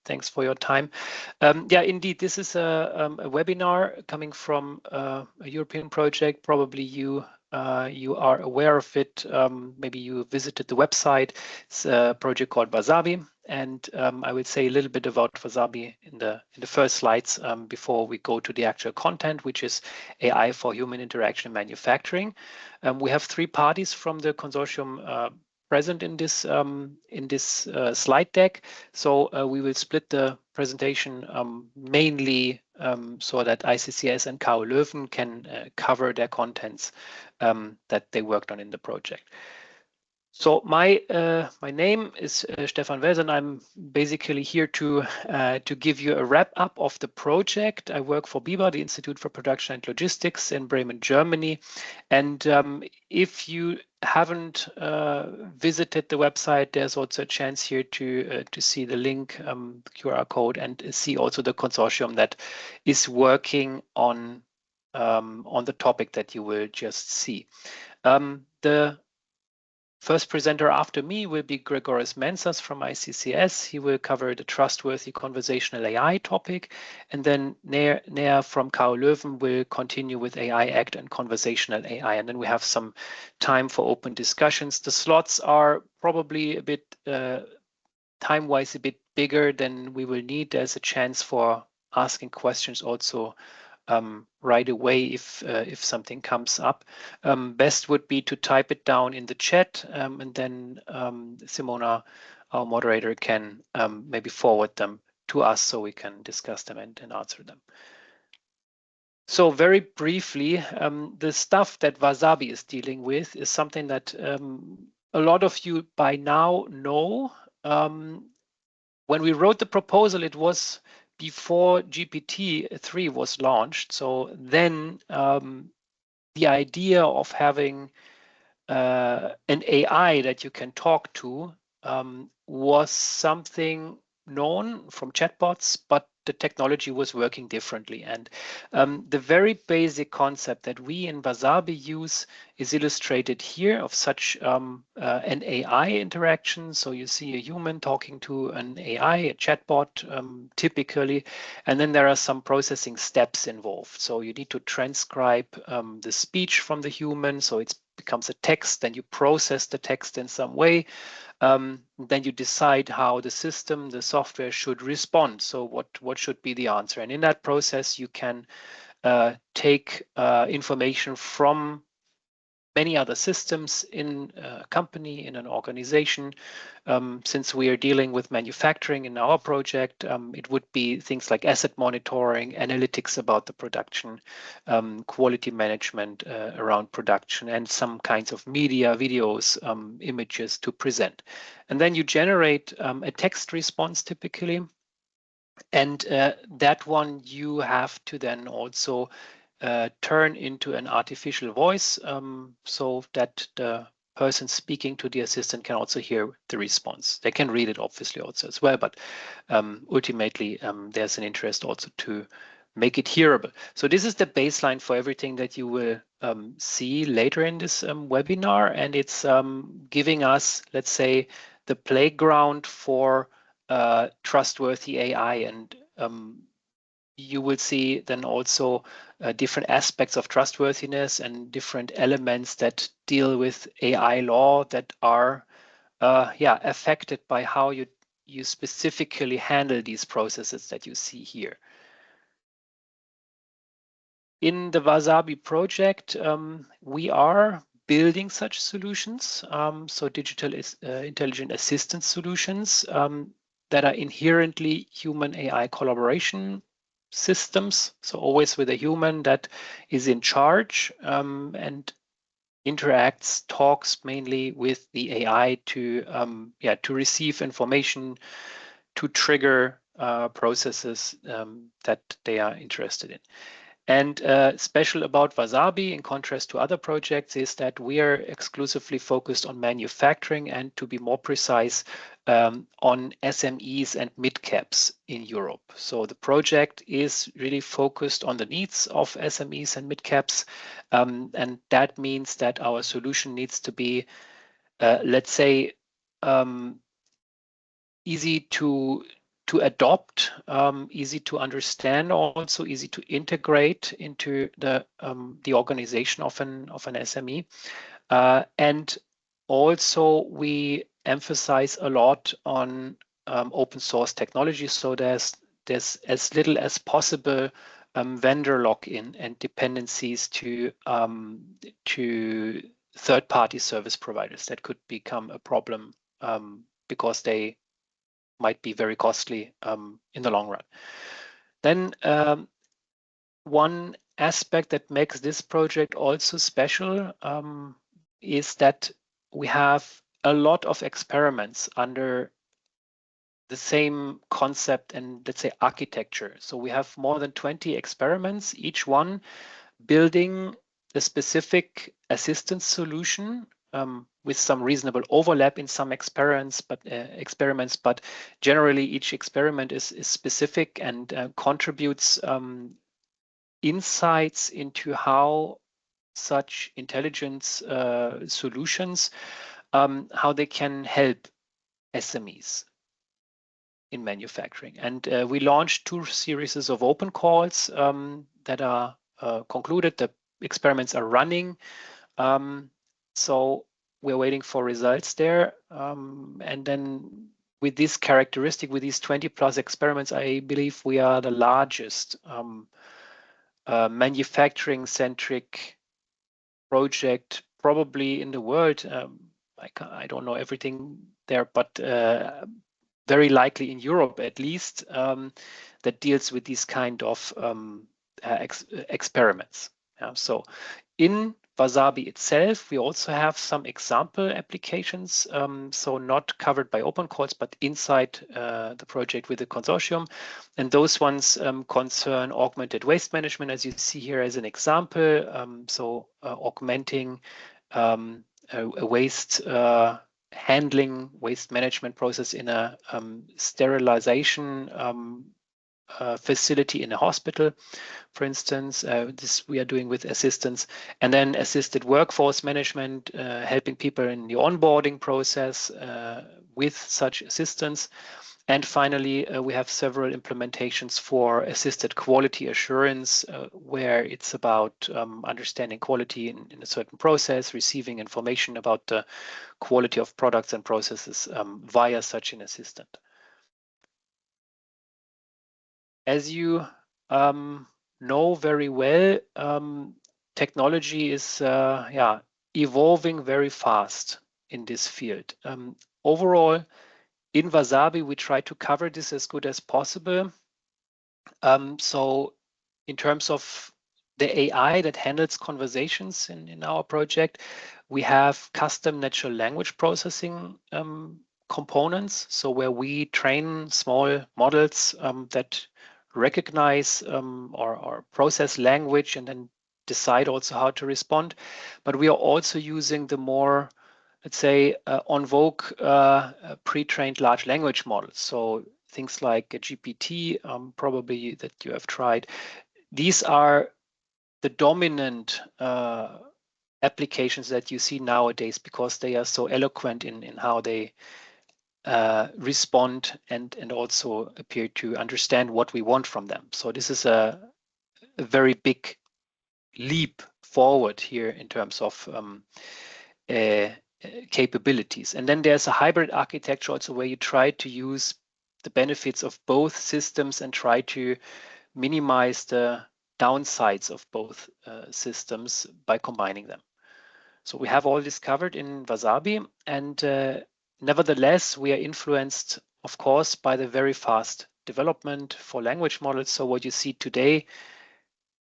Thanks for your time. Yeah, indeed, this is a webinar coming from a European project. Probably you are aware of it. Maybe you visited the website. It's a project called Wasabi, and I will say a little bit about Wasabi in the first slides before we go to the actual content, which is AI for human interaction in manufacturing. We have 3 parties from the consortium present in this slide deck. So we will split the presentation mainly so that ICCS and KU Leuven can cover their contents that they worked on in the project. So my name is Stefan Wels, and I'm basically here to give you a wrap up of the project. I work for BIBA, the Institute for Production and Logistics in Bremen, Germany. And if you haven't visited the website, there's also a chance here to see the link, QR code, and see also the consortium that is working on the topic that you will just see. The first presenter after me will be Gregoris Mensas from ICCS. He will cover the trustworthy conversational AI topic. And then Nea from KU Leuven will continue with AI Act and conversational AI. And then we have some time for open discussions. The slots are probably a bit time-wise a bit bigger than we will need. There's a chance for asking questions also right away if something comes up. Best would be to type it down in the chat, and then Simona, our moderator, can maybe forward them to us so we can discuss them and answer them. So very briefly, the stuff that Wasabi is dealing with is something that a lot of you by now know. When we wrote the proposal, it was before GPT-3 was launched. So then the idea of having an AI that you can talk to was something known from chatbots, but the technology was working differently. And the very basic concept that we in Wasabi use is illustrated here of such an AI interaction. So you see a human talking to an AI, a chatbot typically, and then there are some processing steps involved. So you need to transcribe the speech from the human, so it becomes a text, then you process the text in some way. Then you decide how the system, the software should respond. So what should be the answer? And in that process, you can take information from many other systems in a company, in an organization. Since we are dealing with manufacturing in our project, it would be things like asset monitoring, analytics about the production, quality management around production, and some kinds of media, videos, images to present. And then you generate a text response typically. And that one you have to then also turn into an artificial voice so that the person speaking to the assistant can also hear the response. They can read it obviously also as well, but ultimately there's an interest also to make it hearable. So this is the baseline for everything that you will see later in this webinar, and it's giving us, let's say, the playground for trustworthy AI, and you will see then also different aspects of trustworthiness and different elements that deal with AI law that are affected by how you specifically handle these processes that you see here. In the Wasabi project, we are building such solutions, so digital intelligent assistance solutions that are inherently human AI collaboration systems, so always with a human that is in charge and interacts, talks mainly with the AI to receive information, to trigger processes that they are interested in. And special about Wasabi, in contrast to other projects, is that we are exclusively focused on manufacturing and, to be more precise, on SMEs and mid-caps in Europe. So the project is really focused on the needs of SMEs and mid-caps, and that means that our solution needs to be, let's say, easy to to adopt, easy to understand, also easy to integrate into the organization of an SME, and also we emphasize a lot on open source technology. So there's as little as possible vendor lock-in and dependencies to third-party service providers that could become a problem because they might be very costly in the long run. Then one aspect that makes this project also special is that we have a lot of experiments under the same concept and, let's say, architecture. So we have more than 20 experiments, each one building a specific assistance solution with some reasonable overlap in some experiments, but generally each experiment is specific and contributes insights into how such intelligence solutions, how they can help SMEs in manufacturing. And we launched 2 series of open calls that are concluded. The experiments are running. So we're waiting for results there. And then with this characteristic, with these 20 plus experiments, I believe we are the largest manufacturing centric project probably in the world. I don't know everything there, but very likely in Europe at least, that deals with these kind of experiments. Yeah, so in Wasabi itself, we also have some example applications, so not covered by open calls, but inside the project with the consortium. And those ones concern augmented waste management, as you see here as an example. So augmenting a waste handling, waste management process in a sterilization facility in a hospital, for instance. This we are doing with assistance, and then assisted workforce management, helping people in the onboarding process with such assistance. And finally, we have several implementations for assisted quality assurance, where it's about understanding quality in a certain process, receiving information about the quality of products and processes via such an assistant. As you know very well, technology is evolving very fast in this field. Overall, in Wasabi, we try to cover this as good as possible. So in terms of the AI that handles conversations in our project, we have custom natural language processing components. So where we train small models that recognize or process language and then decide also how to respond. But we are also using the more, let's say, en vogue pre-trained large language models. So things like a GPT, probably that you have tried. These are the dominant applications that you see nowadays because they are so eloquent in how they respond and also appear to understand what we want from them. So this is a very big leap forward here in terms of capabilities. And then there's a hybrid architecture also where you try to use the benefits of both systems and try to minimize the downsides of both systems by combining them. So we have all this covered in Wasabi, and nevertheless, we are influenced, of course, by the very fast development for language models. So what you see today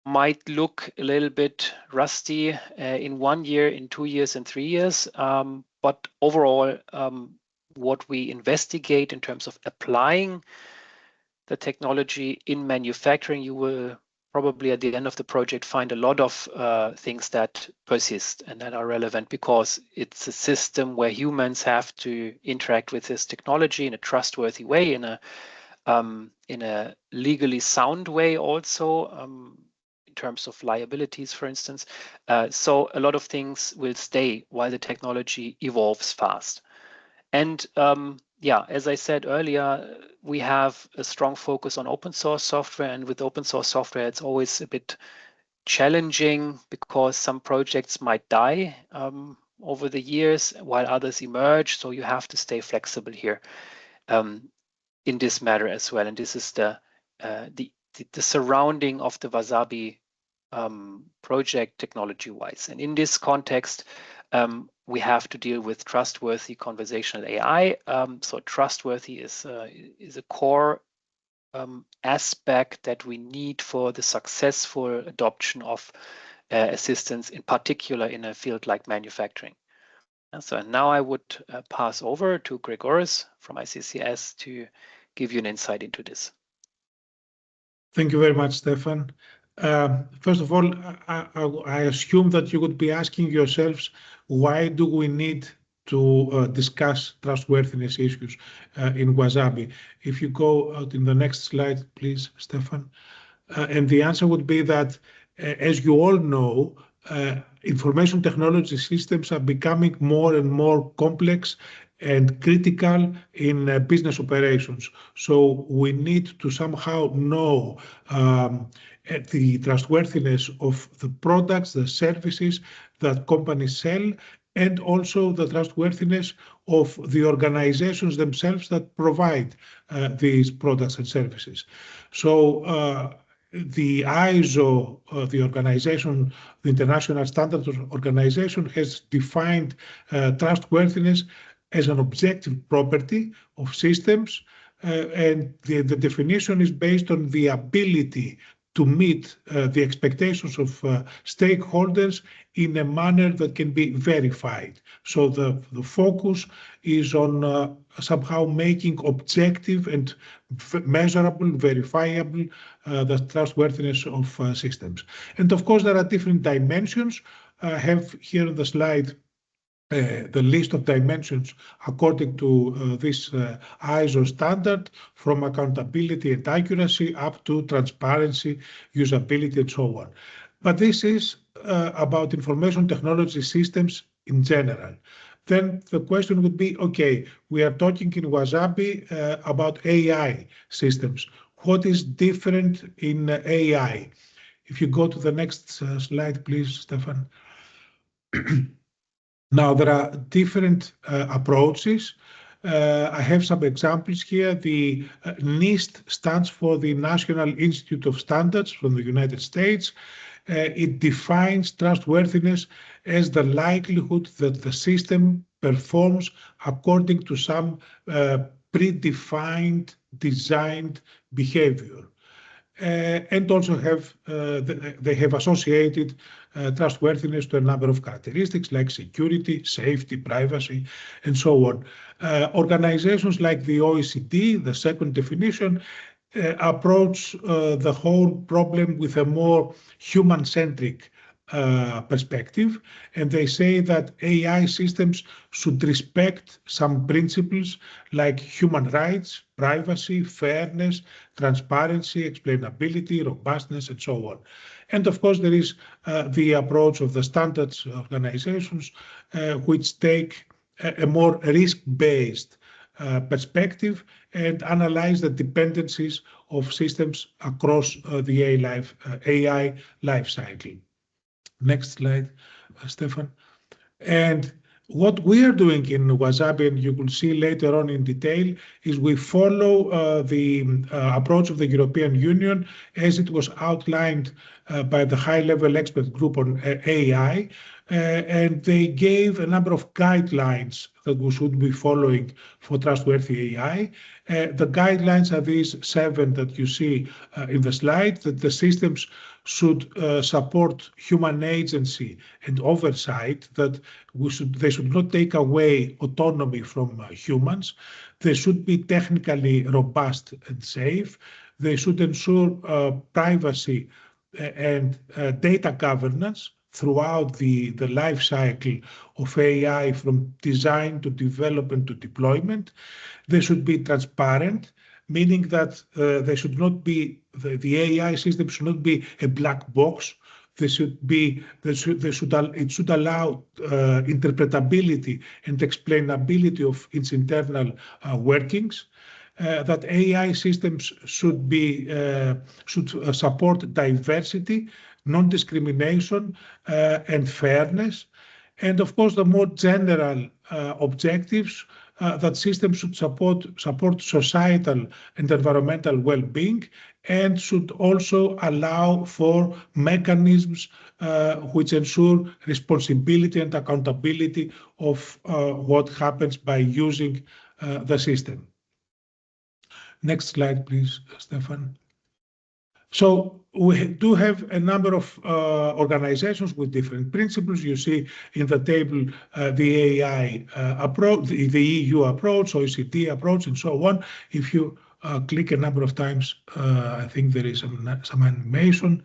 might look a little bit rusty in 1 year, in 2 years, and 3 years. But overall, what we investigate in terms of applying the technology in manufacturing, you will probably at the end of the project find a lot of things that persist and that are relevant because it's a system where humans have to interact with this technology in a trustworthy way, in a legally sound way also, in terms of liabilities, for instance. So a lot of things will stay while the technology evolves fast. And yeah, as I said earlier, we have a strong focus on open source software, and with open source software, it's always a bit challenging because some projects might die over the years while others emerge. So you have to stay flexible here in this matter as well. And this is the surrounding of the Wasabi project technology-wise. And in this context, we have to deal with trustworthy conversational AI. So trustworthy is a core aspect that we need for the successful adoption of assistance, in particular in a field like manufacturing. So now I would pass over to Gregoris from ICCS to give you an insight into this. Thank you very much, Stefan. First of all, I assume that you would be asking yourselves, why do we need to discuss trustworthiness issues in Wasabi? If you go out in the next slide, please, Stefan. And the answer would be that, as you all know, information technology systems are becoming more and more complex and critical in business operations. So we need to somehow know the trustworthiness of the products, the services that companies sell, and also the trustworthiness of the organizations themselves that provide these products and services. So the ISO, the organization, the International Standards Organization, has defined trustworthiness as an objective property of systems, and the definition is based on the ability to meet the expectations of stakeholders in a manner that can be verified. So the focus is on somehow making objective and measurable, verifiable the trustworthiness of systems. And of course, there are different dimensions. I have here on the slide the list of dimensions according to this ISO standard, from accountability and accuracy up to transparency, usability, and so on. But this is about information technology systems in general. Then the question would be, okay, we are talking in Wasabi about AI systems. What is different in AI? If you go to the next slide, please, Stefan. Now, there are different approaches. I have some examples here. The NIST stands for the National Institute of Standards from the United States. It defines trustworthiness as the likelihood that the system performs according to some predefined, designed behavior. And also they have associated trustworthiness to a number of characteristics like security, safety, privacy, and so on. Organizations like the OECD, the second definition, approach the whole problem with a more human-centric perspective, and they say that AI systems should respect some principles like human rights, privacy, fairness, transparency, explainability, robustness, and so on. And of course, there is the approach of the standards organizations, which take a more risk-based perspective and analyze the dependencies of systems across the AI life cycle. Next slide, Stefan. And what we are doing in Wasabi, and you will see later on in detail, is we follow the approach of the European Union as it was outlined by the high-level expert group on AI, and they gave a number of guidelines that we should be following for trustworthy AI. The guidelines are these 7 that you see in the slide, that the systems should support human agency and oversight, that they should not take away autonomy from humans. They should be technically robust and safe. They should ensure privacy and data governance throughout the life cycle of AI, from design to development to deployment. They should be transparent, meaning that they should not be, the AI system should not be a black box. it should allow interpretability and explainability of its internal workings. That AI systems should support diversity, non-discrimination, and fairness. And of course, the more general objectives that systems should support societal and environmental well-being, and should also allow for mechanisms which ensure responsibility and accountability of what happens by using the system. Next slide, please, Stefan. So we do have a number of organizations with different principles. You see in the table the AI approach, the EU approach, OECD approach, and so on. If you click a number of times, I think there is some animation.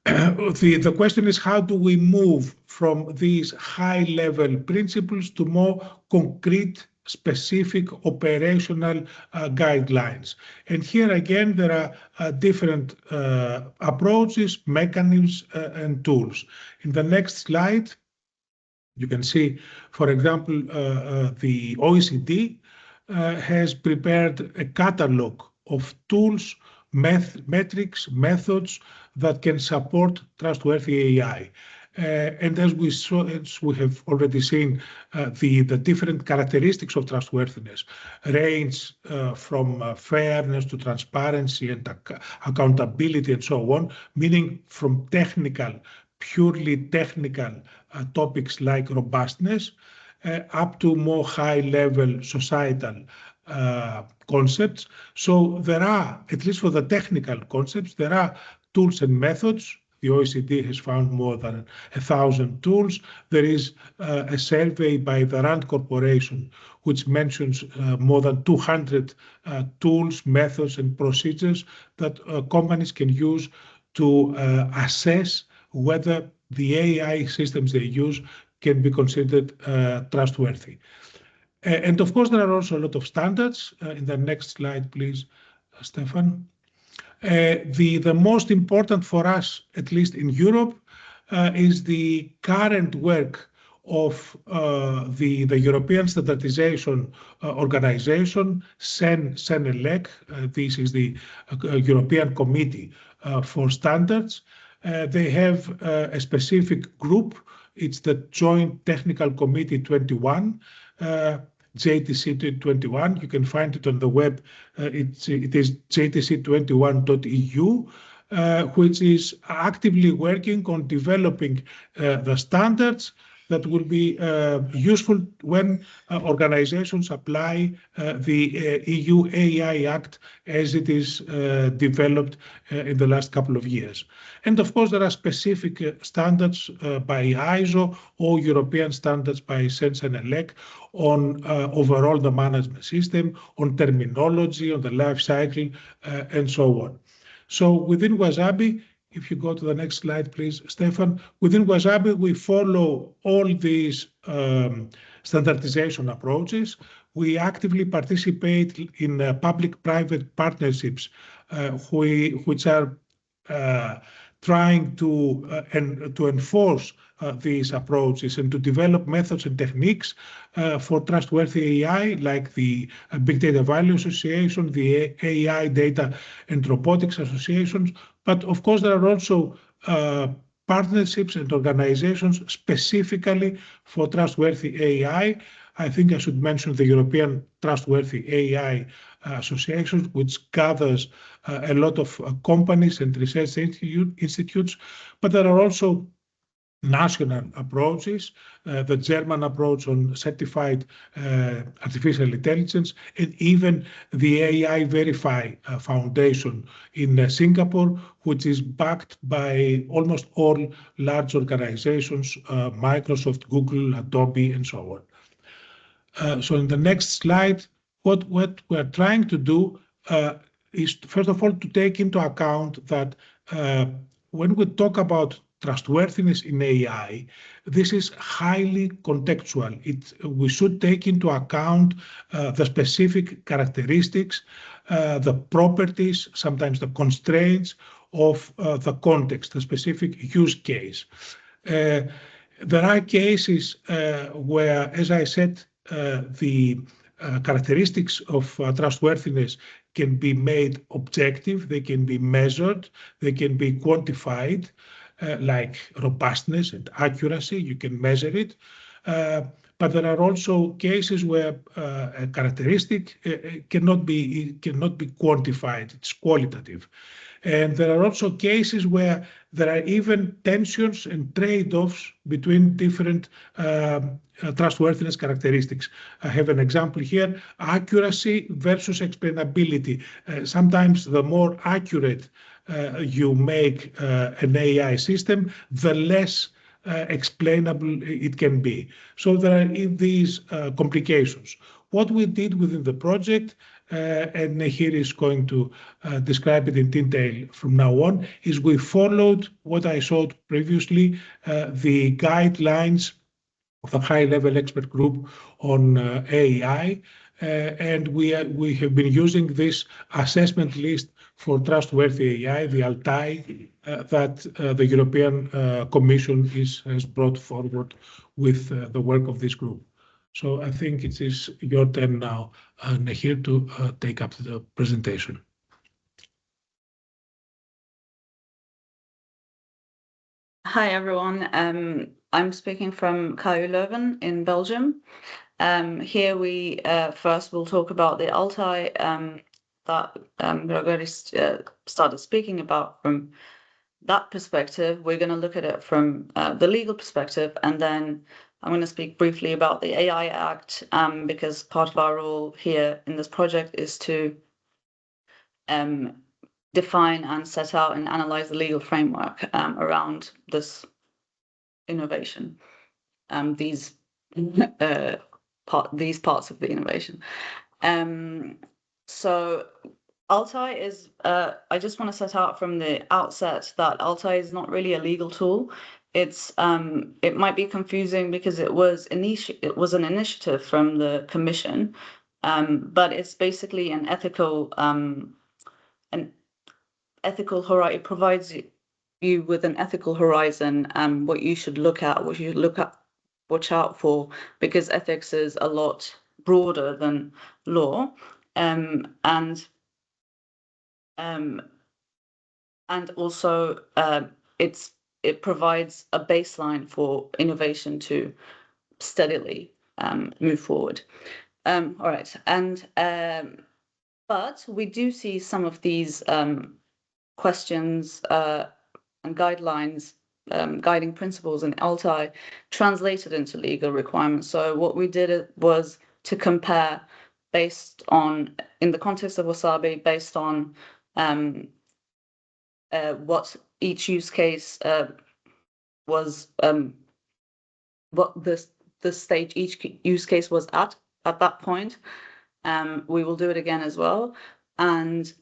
The question is, how do we move from these high-level principles to more concrete, specific operational guidelines? And here again, there are different approaches, mechanisms, and tools. In the next slide, you can see, for example, the OECD has prepared a catalog of tools, metrics, methods that can support trustworthy AI. And as we have already seen, the different characteristics of trustworthiness range from fairness to transparency and accountability and so on, meaning from purely technical topics like robustness up to more high-level societal concepts. So there are, at least for the technical concepts, there are tools and methods. The OECD has found more than 1,000 tools. There is a survey by the RAND Corporation which mentions more than 200 tools, methods, and procedures that companies can use to assess whether the AI systems they use can be considered trustworthy. And of course, there are also a lot of standards. In the next slide, please, Stefan. The most important for us, at least in Europe, is the current work of the European Standardization Organization, CEN-ELEC. This is the European Committee for Standards. They have a specific group. It's the Joint Technical Committee 21, JTC 21. You can find it on the web. It is jtc21.eu, which is actively working on developing the standards that will be useful when organizations apply the EU AI Act as it is developed in the last couple of years. And of course, there are specific standards by ISO or European standards by CEN-ELEC on overall the management system, on terminology, on the life cycle, and so on. So within Wasabi, if you go to the next slide, please, Stefan. Within Wasabi, we follow all these standardization approaches. We actively participate in public-private partnerships, which are trying to enforce these approaches and to develop methods and techniques for trustworthy AI, like the Big Data Value Association, the AI Data and Robotics Associations. But of course, there are also partnerships and organizations specifically for trustworthy AI. I think I should mention the European Trustworthy AI Association, which gathers a lot of companies and research institutes, but there are also national approaches, the German approach on certified artificial intelligence, and even the AI Verify Foundation in Singapore, which is backed by almost all large organizations, Microsoft, Google, Adobe, and so on. So in the next slide, what we're trying to do is, first of all, to take into account that when we talk about trustworthiness in AI, this is highly contextual. We should take into account the specific characteristics, the properties, sometimes the constraints of the context, the specific use case. There are cases where, as I said, the characteristics of trustworthiness can be made objective, they can be measured, they can be quantified, like robustness and accuracy, you can measure it. But there are also cases where a characteristic cannot be quantified, it's qualitative. And there are also cases where there are even tensions and trade-offs between different trustworthiness characteristics. I have an example here, accuracy versus explainability. Sometimes the more accurate you make an AI system, the less explainable it can be. So there are these complications. What we did within the project, and Nahir is going to describe it in detail from now on, is we followed what I showed previously, the guidelines of the high-level expert group on AI, and we have been using this assessment list for trustworthy AI, the ALTAI, that the European Commission has brought forward with the work of this group. So I think it is your turn now, Nahir, to take up the presentation. Hi, everyone. I'm speaking from KU Leuven in Belgium. Here we first will talk about the ALTAI that Gregori started speaking about. From that perspective, we're going to look at it from the legal perspective, and then I'm going to speak briefly about the AI Act, because part of our role here in this project is to define and set out and analyze the legal framework around this innovation, these parts of the innovation. So ALTAI is, I just want to set out from the outset that ALTAI is not really a legal tool. It's it might be confusing because it was an initiative from the Commission, but it's basically an ethical horizon. It provides you with an ethical horizon, what you should look at, what you watch out for, because ethics is a lot broader than law, and also it provides a baseline for innovation to steadily move forward. All right, and but we do see some of these questions and guidelines, guiding principles in ALTAI translated into legal requirements. So what we did was to compare based on, in the context of Wasabi, based on what each use case was, what the stage each use case was at that point. We will do it again as well, and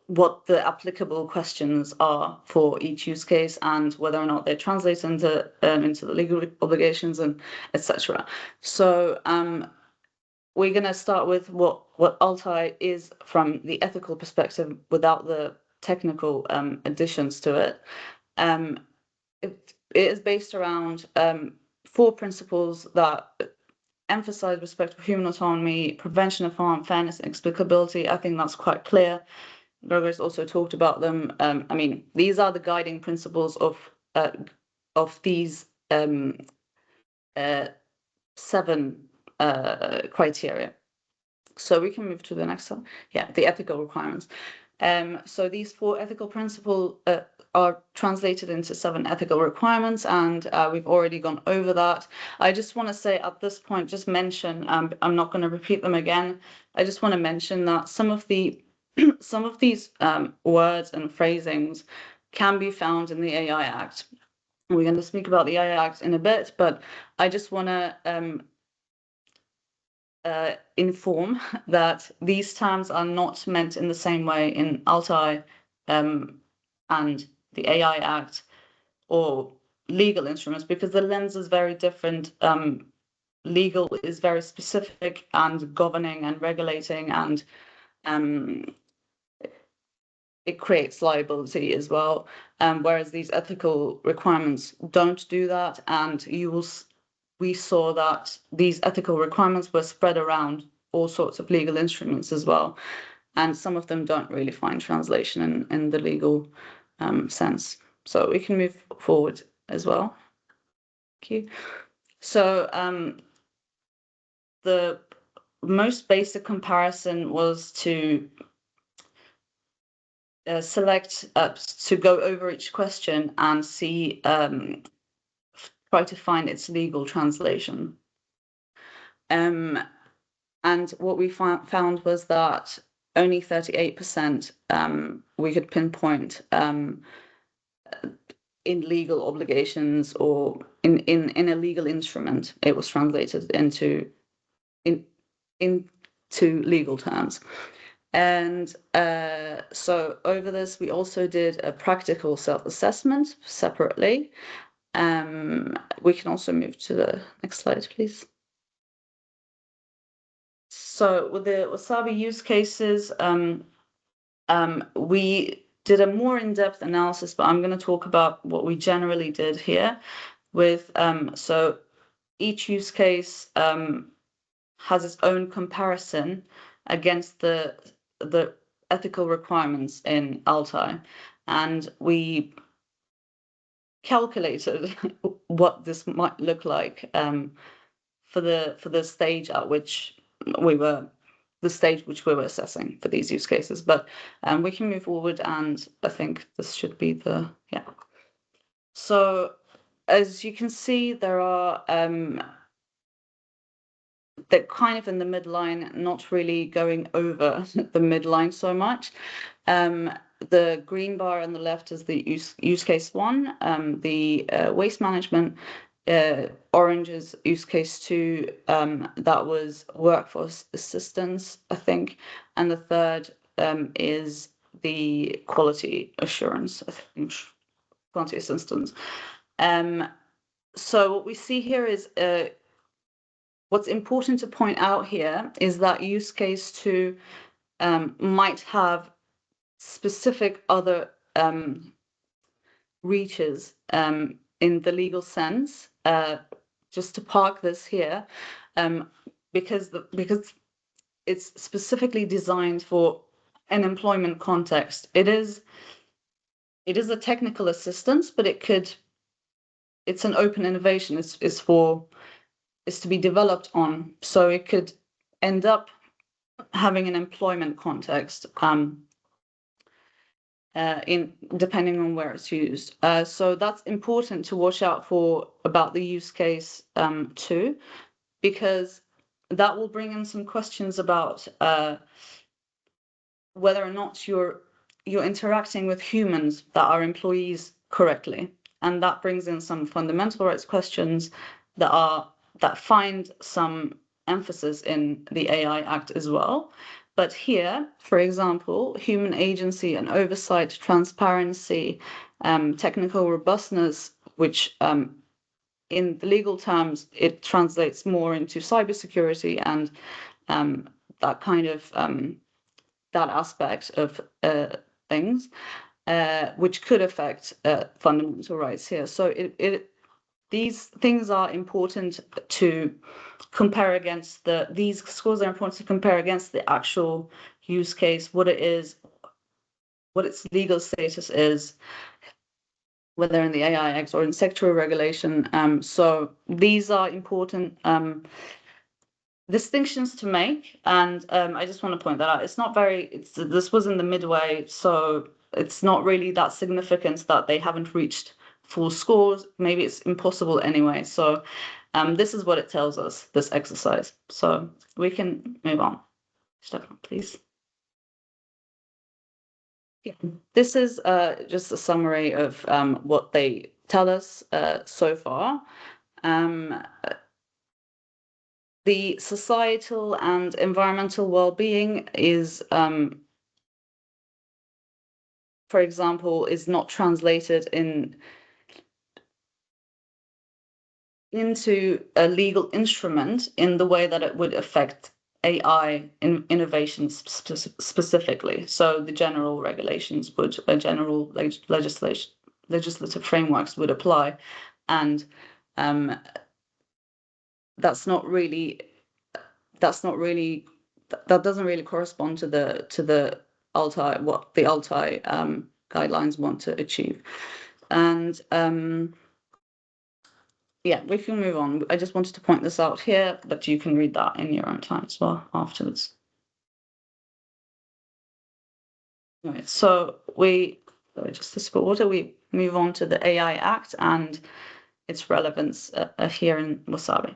what the applicable questions are for each use case, and whether or not they translate into the legal obligations, and etc. So we're going to start with what ALTAI is from the ethical perspective, without the technical additions to it. It is based around 4 principles that emphasize respect for human autonomy, prevention of harm, fairness, and explicability. I think that's quite clear. Gregori's also talked about them. I mean, these are the guiding principles of these 7 criteria. So we can move to the next one. Yeah, the ethical requirements. So these 4 ethical principles are translated into 7 ethical requirements, and we've already gone over that. I just want to say at this point, just mention, I'm not going to repeat them again. I just want to mention that some of these words and phrasings can be found in the AI Act. We're going to speak about the AI Act in a bit, but I just want to inform that these terms are not meant in the same way in ALTAI and the AI Act or legal instruments, because the lens is very different. Legal is very specific and governing and regulating and it creates liability as well, whereas these ethical requirements don't do that. And we saw that these ethical requirements were spread around all sorts of legal instruments as well, and some of them don't really find translation in the legal sense. So we can move forward as well. Thank you. So the most basic comparison was to select to go over each question and see, try to find its legal translation. And what we found was that only 38% we could pinpoint in legal obligations or in a legal instrument. It was translated into legal terms. And so over this, we also did a practical self-assessment separately. We can also move to the next slide, please. So with the Wasabi use cases, we did a more in-depth analysis, but I'm going to talk about what we generally did here with, so each use case has its own comparison against the ethical requirements in Altai, and we calculated what this might look like for the stage at which we were assessing for these use cases. But we can move forward, and I think this should be the So as you can see, there are they're kind of in the midline, not really going over the midline so much. The green bar on the left is the use case 1, the waste management. Orange is use case 2, that was workforce assistance, I think, and the third is the quality assurance, I think, quality assistance. So what we see here is what's important to point out here is that use case 2 might have specific other reaches in the legal sense. Just to park this here, because it's specifically designed for an employment context. It is a technical assistance, but it's an open innovation. It's to be developed on, so it could end up having an employment context depending on where it's used. So that's important to watch out for about the use case 2, because that will bring in some questions about whether or not you're interacting with humans that are employees correctly, and that brings in some fundamental rights questions that find some emphasis in the AI Act as well. But here, for example, human agency and oversight, transparency, technical robustness, which in the legal terms, it translates more into cybersecurity and that kind of that aspect of things, which could affect fundamental rights here. So these things are important to compare against these scores are important to compare against the actual use case, what it is, what its legal status is, whether in the AI Act or in sectoral regulation. So these are important distinctions to make, and I just want to point that out. It's not this was in the midway, so it's not really that significant that they haven't reached full scores. Maybe it's impossible anyway. So this is what it tells us, this exercise. So we can move on. Stefan, please. Yeah, this is just a summary of what they tell us so far. The societal and environmental well-being is, for example, is not translated into a legal instrument in the way that it would affect AI innovations specifically. So the general regulations would, general legislative frameworks would apply, and that doesn't really correspond to the ALTI, what the ALTI guidelines want to achieve. And yeah, we can move on. I just wanted to point this out here, but you can read that in your own time as well afterwards. Right, so just to split order, we move on to the AI Act and its relevance here in Wasabi.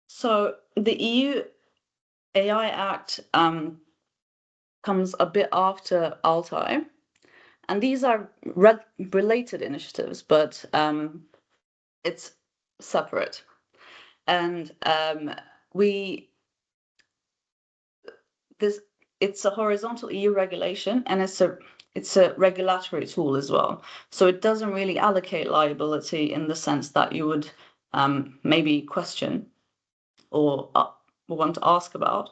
So the EU AI Act comes a bit after ALTI, and these are related initiatives, but it's separate. And it's a horizontal EU regulation, and it's a regulatory tool as well. So it doesn't really allocate liability in the sense that you would maybe question or want to ask about.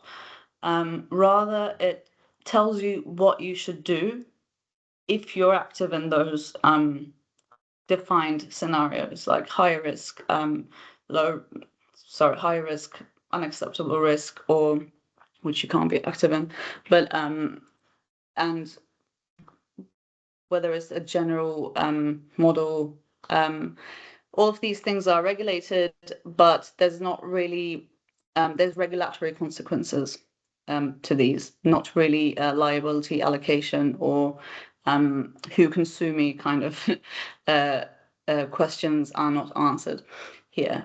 Rather, it tells you what you should do if you're active in those defined scenarios, like high risk, high risk, unacceptable risk, or which you can't be active in, but and whether it's a general model, all of these things are regulated, but there's not really there's regulatory consequences to these, not really liability allocation or who can sue me kind of questions are not answered here.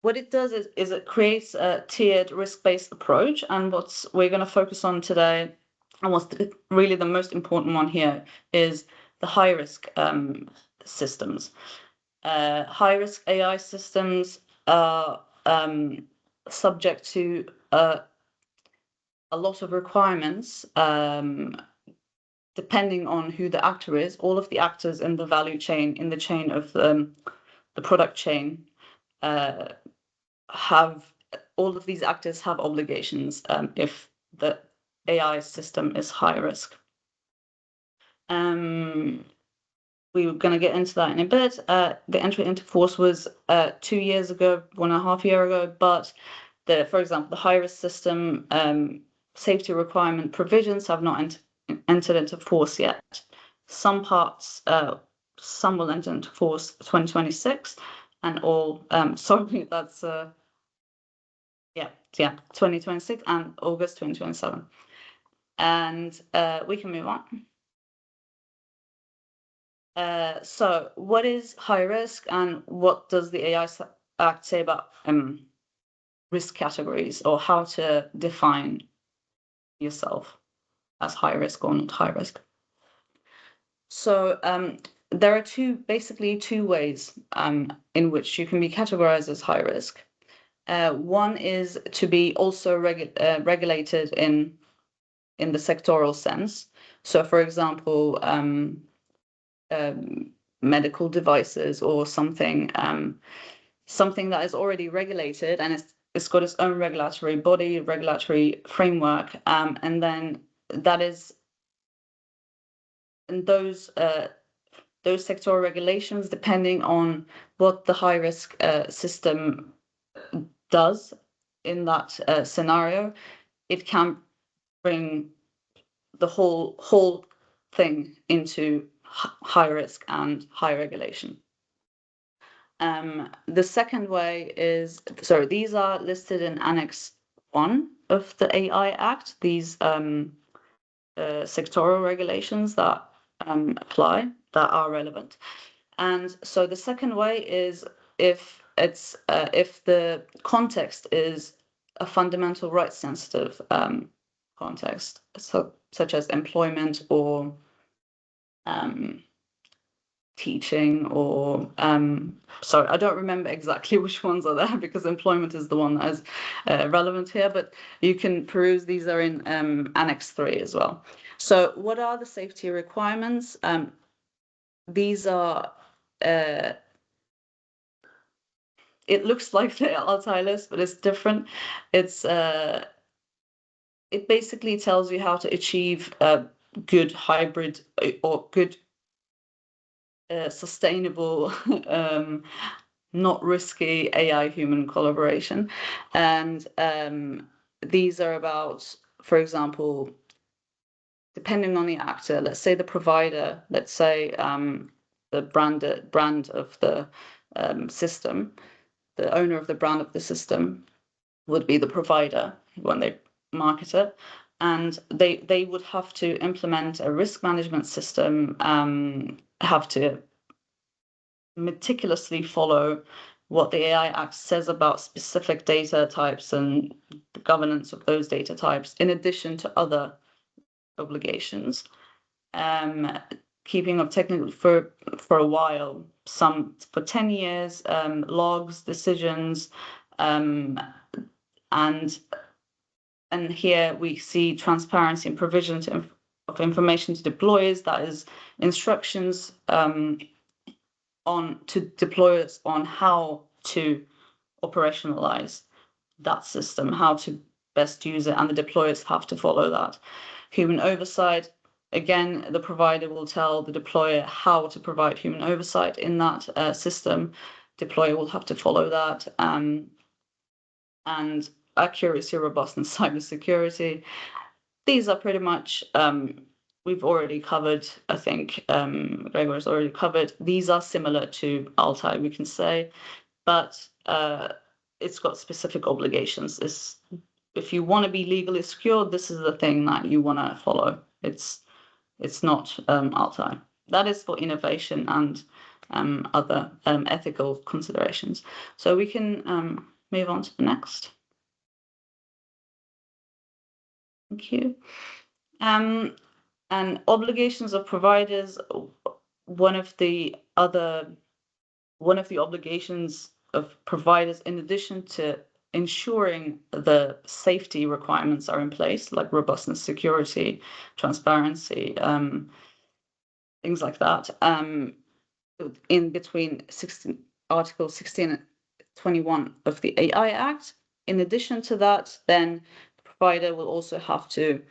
What it does is it creates a tiered risk-based approach, and what we're going to focus on today, and what's really the most important one here, is the high-risk systems. High-risk AI systems are subject to a lot of requirements, depending on who the actor is. All of the actors in the value chain, in the chain of the product chain, all of these actors have obligations if the AI system is high risk. We're going to get into that in a bit. The entry into force was 2 years ago, 1.5 years ago, but for example, the high risk system safety requirement provisions have not entered into force yet. Some parts, some will enter into force 2026, and all, sorry, that's 2026 and August 2027. And we can move on. So what is high risk, and what does the AI Act say about risk categories, or how to define yourself as high risk or not high risk? So there are basically two ways in which you can be categorized as high risk. One is to be also regulated in the sectoral sense. So, for example, medical devices or something that is already regulated, and it's got its own regulatory body, regulatory framework, and then that is, and those sectoral regulations, depending on what the high risk system does in that scenario, it can bring the whole thing into high risk and high regulation. The second way is, these are listed in Annex 1 of the AI Act, these sectoral regulations that apply, that are relevant. And so the second way is if the context is a fundamental rights sensitive context, such as employment or teaching, or sorry, I don't remember exactly which ones are there because employment is the one that is relevant here, but you can peruse, these are in Annex 3 as well. So what are the safety requirements? these are, it looks like the Altai list, but it's different. It's it basically tells you how to achieve a good hybrid or good sustainable, not risky AI human collaboration. And these are about, for example, depending on the actor, let's say the provider, let's say the brand of the system, the owner of the brand of the system would be the provider when they market it. And they would have to implement a risk management system, have to meticulously follow what the AI Act says about specific data types and the governance of those data types, in addition to other obligations. Keeping up technically for a while, some for 10 years, logs, decisions, and here we see transparency and provision of information to deployers, that is instructions to deployers on how to operationalize that system, how to best use it, and the deployers have to follow that. Human oversight, again, the provider will tell the deployer how to provide human oversight in that system. Deployer will have to follow that. And accuracy, robustness, cybersecurity. These are pretty much, we've already covered, I think, Gregor's already covered. These are similar to Altai, we can say, but it's got specific obligations. If you want to be legally secured, this is the thing that you want to follow. It's not Altai. That is for innovation and other ethical considerations. So we can move on to the next. Thank you. And obligations of providers. One of the obligations of providers, in addition to ensuring the safety requirements are in place, like robustness, security, transparency, things like that, in between Article 16 and 21 of the AI Act. In addition to that, then the provider will also have to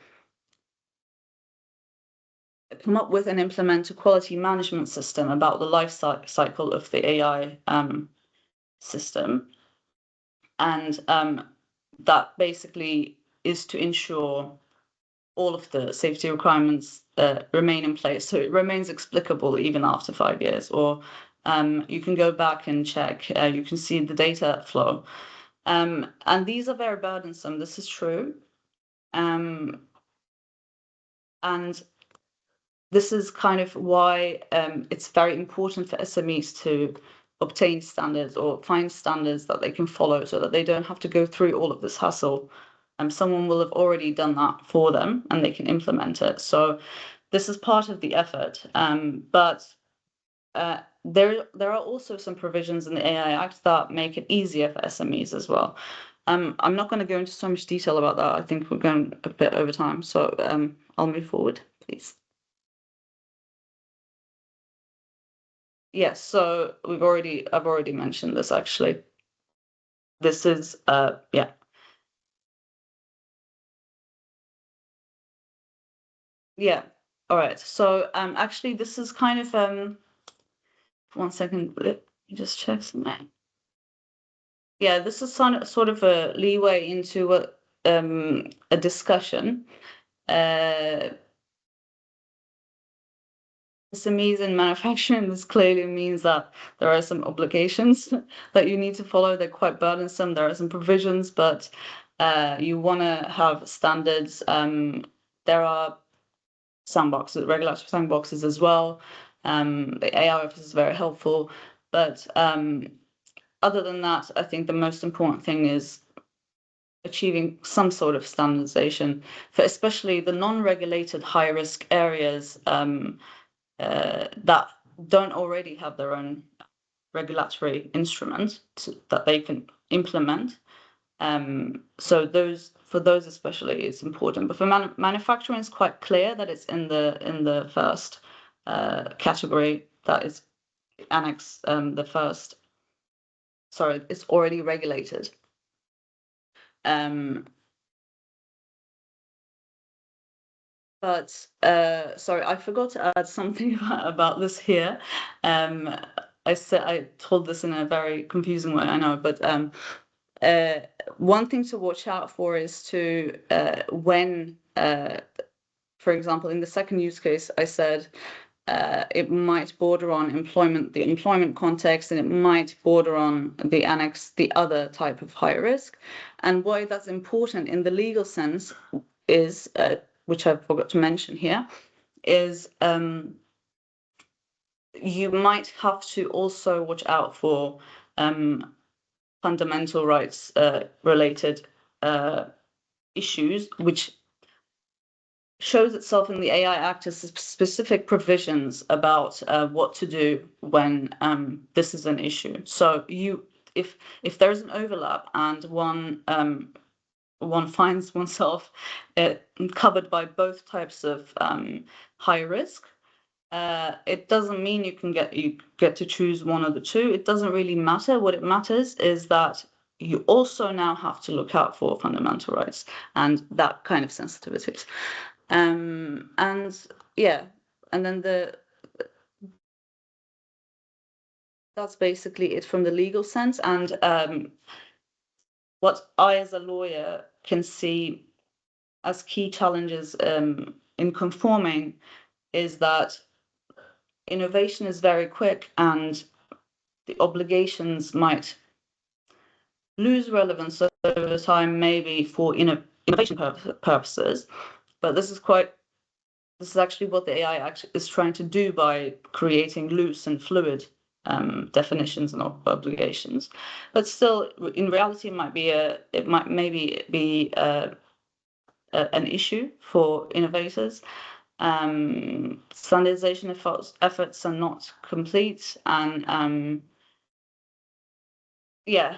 come up with and implement a quality management system about the life cycle of the AI system. And that basically is to ensure all of the safety requirements remain in place, so it remains explicable even after 5 years. Or you can go back and check, you can see the data flow. And these are very burdensome, this is true. And this is kind of why it's very important for SMEs to obtain standards or find standards that they can follow, so that they don't have to go through all of this hassle. Someone will have already done that for them and they can implement it. So this is part of the effort. But there are also some provisions in the AI Act that make it easier for SMEs as well. I'm not going to go into so much detail about that. I think we're going a bit over time. So I'll move forward, please. Yes, so I've already mentioned this actually. This is yeah. Yeah. All right. So actually this is kind of 1 second, let me just check something. Yeah, this is sort of a leeway into a discussion. SMEs in manufacturing, this clearly means that there are some obligations that you need to follow. They're quite burdensome. There are some provisions, but you want to have standards. There are sandboxes, regulatory sandboxes as well. The AI office is very helpful, but other than that, I think the most important thing is achieving some sort of standardization for especially the non-regulated high-risk areas that don't already have their own regulatory instrument that they can implement. So for those especially, it's important. But for manufacturing, it's quite clear that it's in the first category that is Annex the first. Sorry, it's already regulated. But sorry, I forgot to add something about this here. I told this in a very confusing way, I know, but one thing to watch out for is to when, for example, in the second use case, I said it might border on the employment context, and it might border on the annex, the other type of high risk. And why that's important in the legal sense is, which I forgot to mention here, is you might have to also watch out for fundamental rights related issues, which shows itself in the AI Act as specific provisions about what to do when this is an issue. So if there's an overlap and one finds oneself covered by both types of high risk, it doesn't mean you get to choose one of the two. It doesn't really matter. What it matters is that you also now have to look out for fundamental rights and that kind of sensitivities. And yeah, and then that's basically it from the legal sense. And what I, as a lawyer, can see as key challenges in conforming is that innovation is very quick and the obligations might lose relevance over time, maybe for innovation purposes. But this is actually what the AI is trying to do by creating loose and fluid definitions and obligations. But still, in reality, it might maybe be an issue for innovators. Standardization efforts are not complete, and yeah,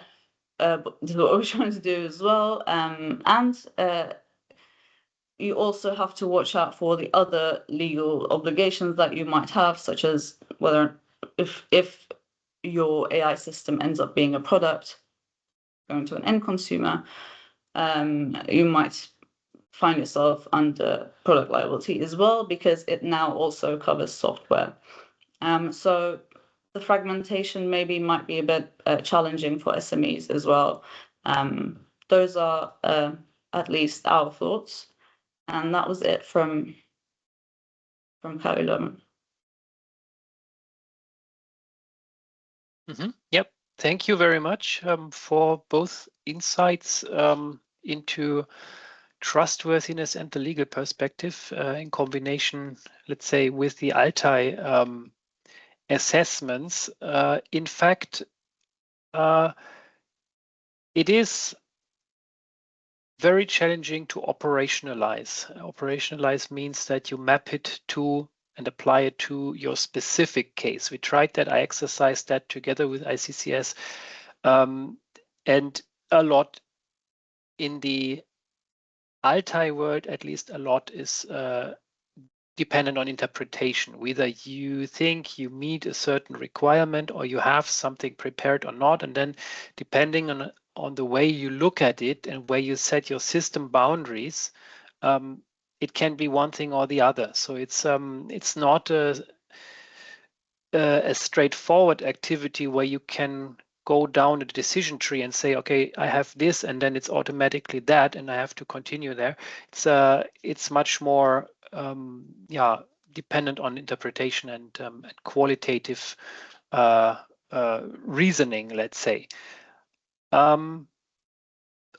this is what we're trying to do as well. And you also have to watch out for the other legal obligations that you might have, such as if your AI system ends up being a product going to an end consumer, you might find yourself under product liability as well, because it now also covers software. So the fragmentation might be a bit challenging for SMEs as well. Those are at least our thoughts. And that was it from Kari Lerman. Yep. Thank you very much for both insights into trustworthiness and the legal perspective in combination, let's say, with the Altai assessments. In fact, it is very challenging to operationalize. Operationalize means that you map it to and apply it to your specific case. We tried that. I exercised that together with ICCS, and a lot in the Altai world, at least a lot is dependent on interpretation. Whether you think you meet a certain requirement or you have something prepared or not, and then depending on the way you look at it and where you set your system boundaries, it can be one thing or the other. So it's not a straightforward activity where you can go down a decision tree and say, okay, I have this, and then it's automatically that, and I have to continue there. It's much more dependent on interpretation and qualitative reasoning, let's say.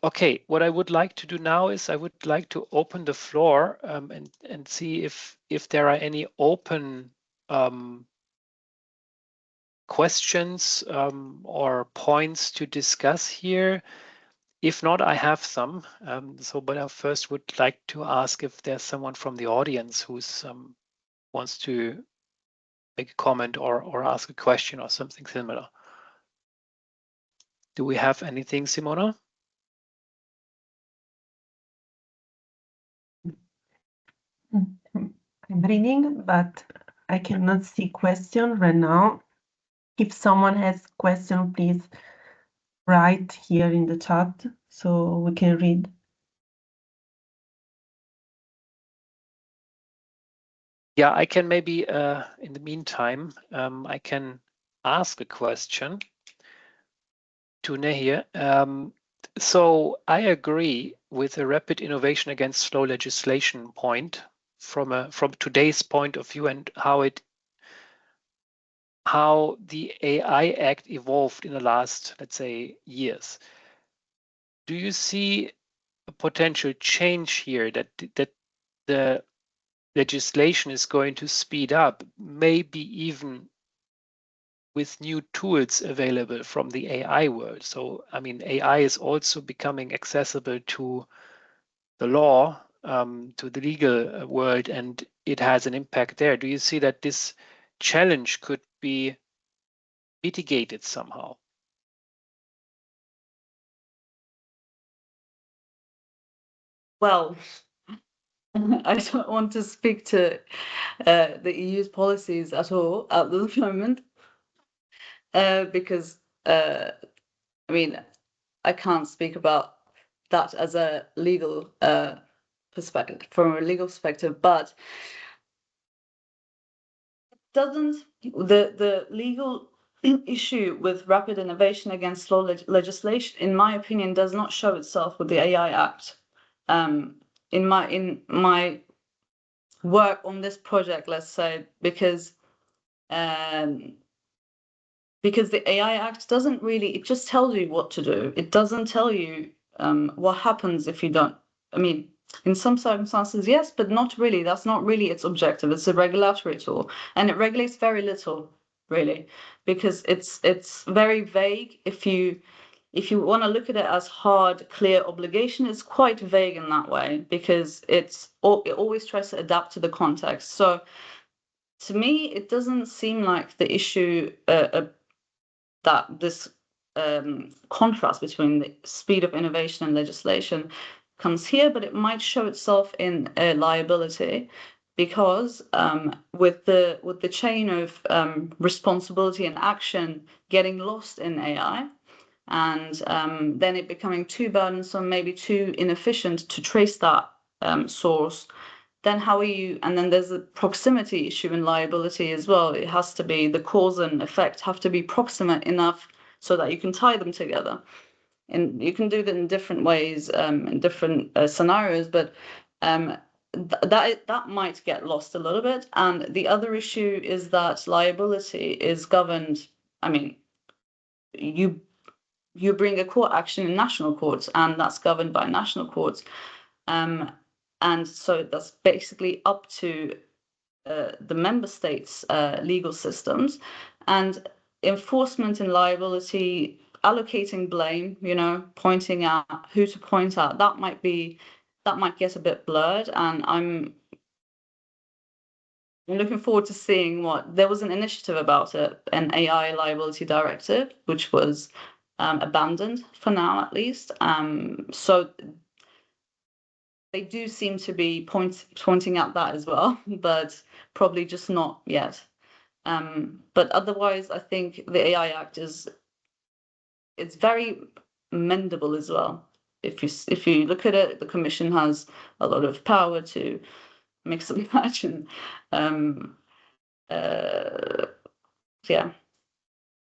Okay, what I would like to do now is I would like to open the floor and see if there are any open questions or points to discuss here. If not, I have some. But I first would like to ask if there's someone from the audience who's wants to make a comment or ask a question or something similar. Do we have anything, Simona? I'm reading, but I cannot see question right now. If someone has question, please write here in the chat so we can read. Yeah, I can maybe, in the meantime, I can ask a question to Nehir. So I agree with the rapid innovation against slow legislation point from today's point of view and how the AI Act evolved in the last, let's say, years. Do you see a potential change here that the legislation is going to speed up, maybe even with new tools available from the AI world? So, I mean, AI is also becoming accessible to the law, to the legal world, and it has an impact there. Do you see that this challenge could be mitigated somehow? Well, I don't want to speak to the EU's policies at all at the moment, because I mean, I can't speak about that as a legal perspective, from a legal perspective, but doesn't the legal issue with rapid innovation against slow legislation, in my opinion, does not show itself with the AI Act. In my work on this project, let's say, because the AI Act doesn't really, it just tells you what to do. It doesn't tell you what happens if you don't. I mean, in some circumstances, yes, but not really. That's not really its objective. It's a regulatory tool, and it regulates very little, really, because it's very vague. If you want to look at it as hard, clear obligation, it's quite vague in that way, because it always tries to adapt to the context. So to me, it doesn't seem like the issue that this contrast between the speed of innovation and legislation comes here, but it might show itself in liability, because with the chain of responsibility and action getting lost in AI, and then it becoming too burdensome, maybe too inefficient to trace that source, then how are you, and then there's a proximity issue in liability as well. It has to be, the cause and effect have to be proximate enough so that you can tie them together. And you can do that in different ways, in different scenarios, but that might get lost a little bit. And the other issue is that liability is governed, I mean, you bring a court action in national courts, and that's governed by national courts. And so that's basically up to the member states' legal systems, and enforcement and liability, allocating blame, pointing out who to point at, that might get a bit blurred. And I'm looking forward to seeing there was an initiative about it, an AI liability directive, which was abandoned for now, at least. So they do seem to be pointing at that as well, but probably just not yet. But otherwise, I think the AI Act it's very mendable as well. If you look at it, the Commission has a lot of power to mix and match, and yeah.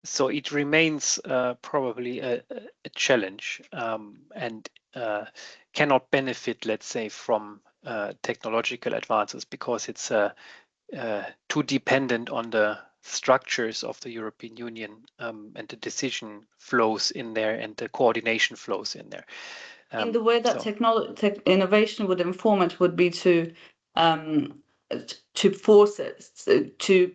So it remains probably a challenge, and cannot benefit, let's say, from technological advances, because it's too dependent on the structures of the European Union, and the decision flows in there and the coordination flows in there. In the way that innovation would inform it would be to force it to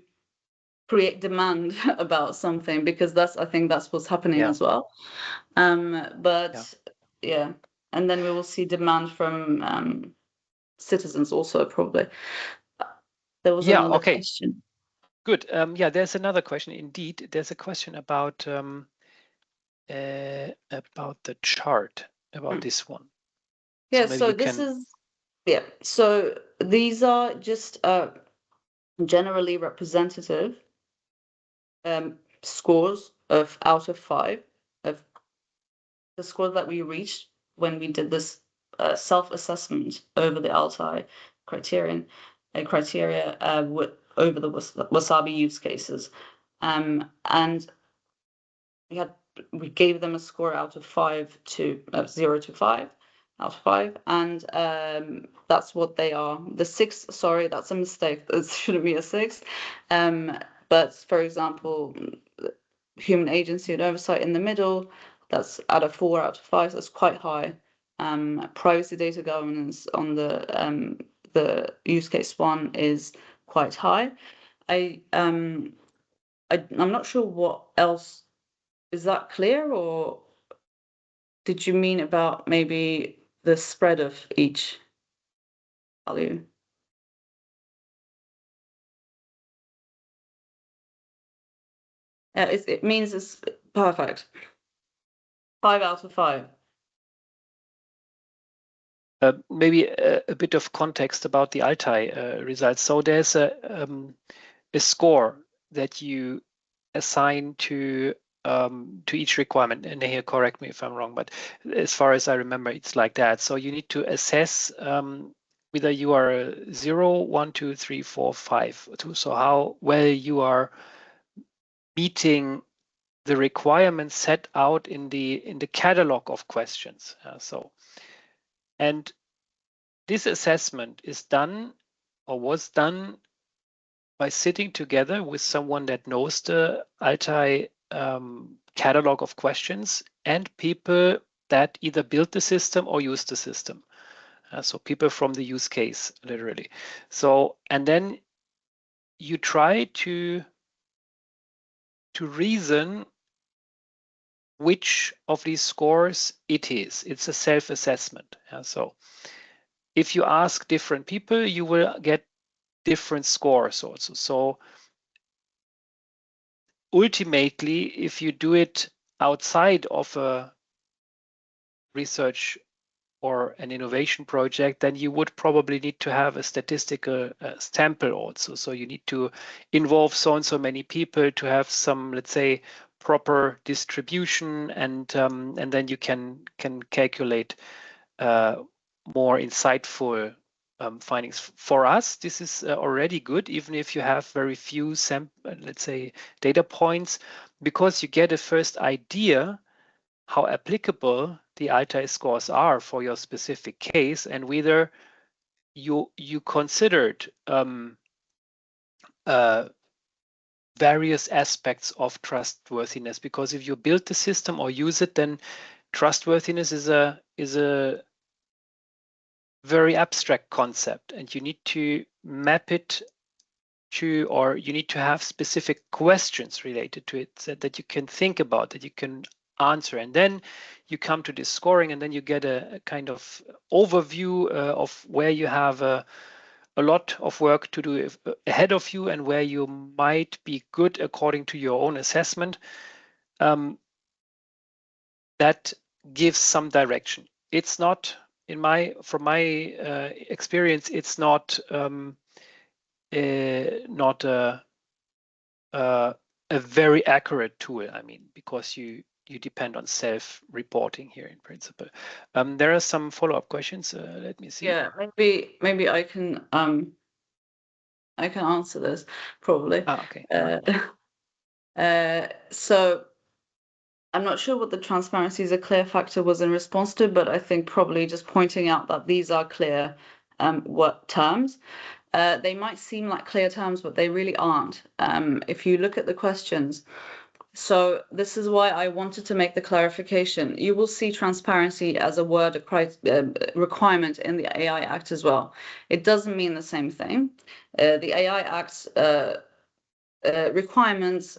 create demand about something, because I think that's what's happening as well. But yeah, and then we will see demand from citizens also, probably. There was another question. Good. Yeah, there's another question. Indeed, there's a question about the chart, about this one. Yeah. So this is, yeah. So these are just generally representative scores out of 5 of the score that we reached when we did this self-assessment over the Altai criteria over the Wasabi use cases, and we gave them a score out of 5 to 0 to 5 out of 5, and that's what they are. The 6, sorry, that's a mistake. It shouldn't be a 6. But for example, human agency and oversight in the middle, that's at a 4 out of 5. So that's quite high. Privacy data governance on the use case 1 is quite high. I'm not sure what else. Is that clear, or did you mean about maybe the spread of each value? It means it's perfect. 5 out of 5. Maybe a bit of context about the Altai results. So there's a score that you assign to each requirement, and here correct me if I'm wrong, but as far as I remember, it's like that. So you need to assess whether you are a 0, 1, 2, 3, 4, 5. So how well you are meeting the requirements set out in the catalog of questions. And this assessment is done or was done by sitting together with someone that knows the Altai catalog of questions and people that either built the system or use the system. So people from the use case, literally. So, and then you try to reason which of these scores it is. It's a self-assessment. So if you ask different people, you will get different scores also. So ultimately, if you do it outside of a research or an innovation project, then you would probably need to have a statistical sample also. So you need to involve so and so many people to have some, let's say, proper distribution, and then you can calculate more insightful findings. For us, this is already good, even if you have very few let's say data points, because you get a first idea how applicable the Altai scores are for your specific case, and whether you considered various aspects of trustworthiness. Because if you build the system or use it, then trustworthiness is a very abstract concept, and you need to map it to, or you need to have specific questions related to it that you can think about, that you can answer, and then you come to this scoring, and then you get a kind of overview of where you have a lot of work to do ahead of you and where you might be good according to your own assessment. That gives some direction. It's not, from my experience, it's not a very accurate tool. I mean, because you depend on self-reporting here in principle. There are some follow-up questions. Let me see. Yeah, maybe I can answer this probably. Okay. So I'm not sure what the transparency is a clear factor was in response to, but I think probably just pointing out that these are clear what terms. They might seem like clear terms, but they really aren't. If you look at the questions, so this is why I wanted to make the clarification. You will see transparency as a word requirement in the AI Act as well. It doesn't mean the same thing. The AI Act's requirements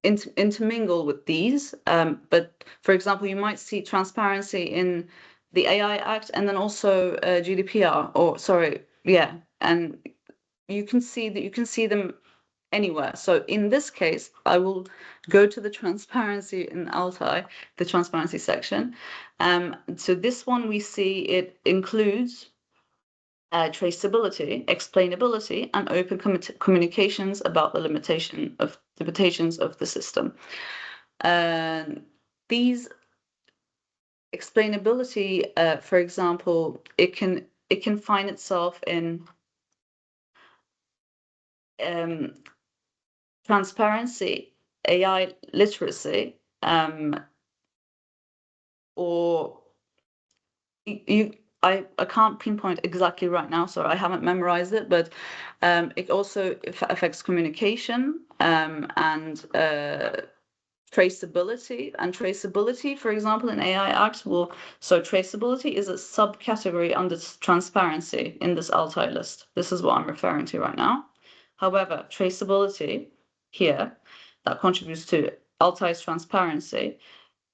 intermingle with these, but for example, you might see transparency in the AI Act and then also GDPR, or sorry, yeah, and you can see them anywhere. So in this case, I will go to the transparency in Altai, the transparency section. So this one we see it includes traceability, explainability, and open communications about the limitations of the system. These explainability, for example, it can find itself in transparency, AI literacy, or I can't pinpoint exactly right now, so I haven't memorized it, but it also affects communication and traceability. And traceability, for example, in AI Act so traceability is a subcategory under transparency in this Altai list. This is what I'm referring to right now. However, traceability here, that contributes to Altai's transparency,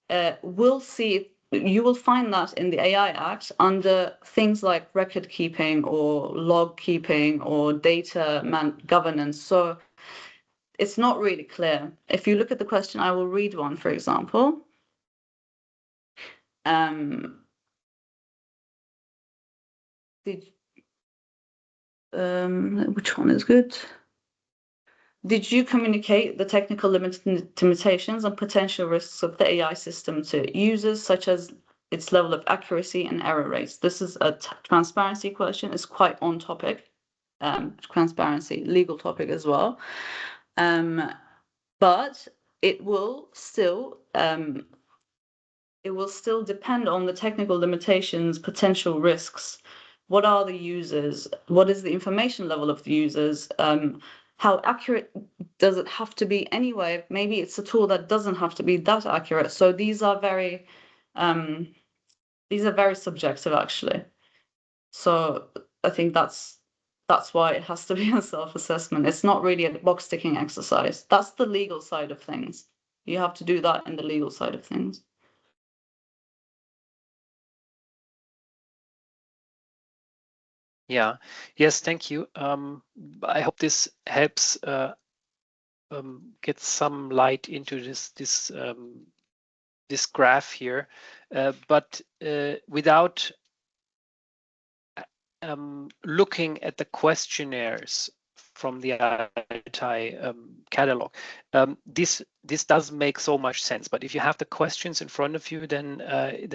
you will find that in the AI Act under things like record keeping or log keeping or data governance. So it's not really clear. If you look at the question, I will read one, for example. Which one is good? Did you communicate the technical limitations and potential risks of the AI system to users, such as its level of accuracy and error rates? This is a transparency question. It's quite on topic. Transparency, legal topic as well. But it will still depend on the technical limitations, potential risks. What are the users? What is the information level of the users? How accurate does it have to be anyway? Maybe it's a tool that doesn't have to be that accurate. So these are very subjective, actually. So I think that's why it has to be a self-assessment. It's not really a box-ticking exercise. That's the legal side of things. You have to do that in the legal side of things. Yeah. Yes, thank you. I hope this helps get some light into this graph here, but without looking at the questionnaires from the Altai catalog, this doesn't make so much sense. But if you have the questions in front of you, then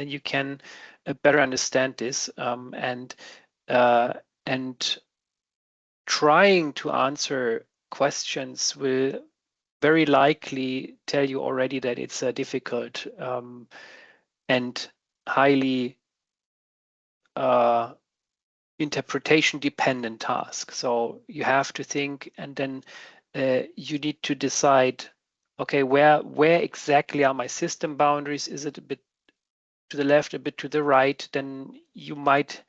you can better understand this, and trying to answer questions will very likely tell you already that it's a difficult and highly interpretation dependent task. So you have to think, and then you need to decide, okay, where exactly are my system boundaries? Is it a bit to the left, a bit to the right? Then you might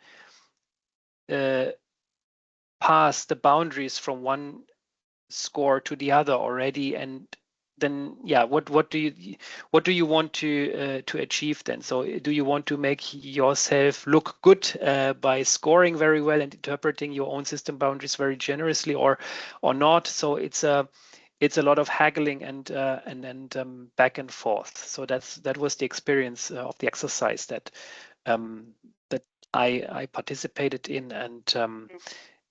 pass the boundaries from one score to the other already, and then what do you want to achieve then? So do you want to make yourself look good by scoring very well and interpreting your own system boundaries very generously, or not? So it's a lot of haggling and back and forth. So that was the experience of the exercise that I participated in, and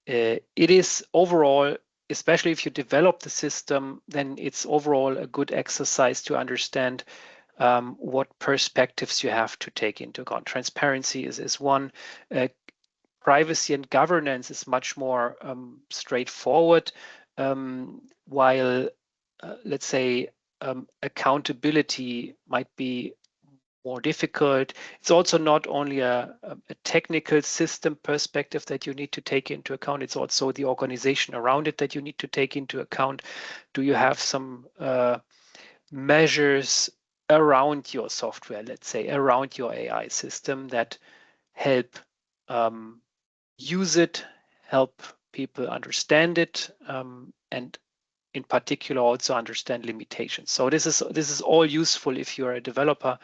it is overall, especially if you develop the system, then it's overall a good exercise to understand what perspectives you have to take into account. Transparency is one. Privacy and governance is much more straightforward, while let's say accountability might be more difficult. It's also not only a technical system perspective that you need to take into account, it's also the organization around it that you need to take into account. Do you have some measures around your software, let's say, around your AI system that help use it, help people understand it, and in particular also understand limitations. So this is all useful if you're a developer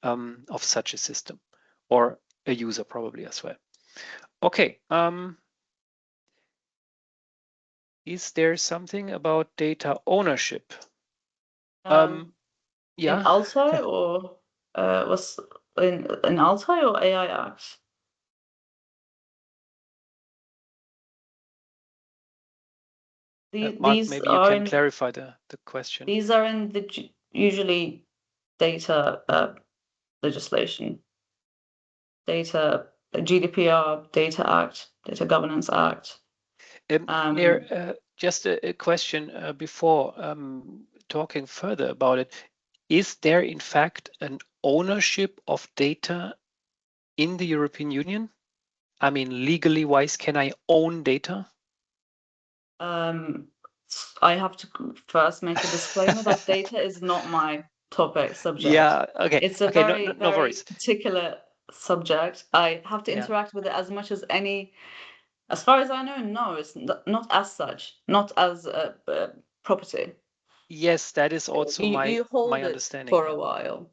of such a system, or a user probably as well. Okay. Is there something about data ownership? In Altai or was in Altai or AI Act? Mark, these maybe you are can clarify the question. These are in the usually data legislation, data GDPR, Data Act, Data Governance Act. Just a question before talking further about it. Is there in fact an ownership of data in the European Union? I mean, legally wise, can I own data? I have to first make a disclaimer that data is not my topic subject. Yeah, okay. It's a okay, no very worries. particular subject. I have to interact with it as much as any. As far as I know, no, it's not as such, not as a property. Yes, that is also you hold my it understanding. for a while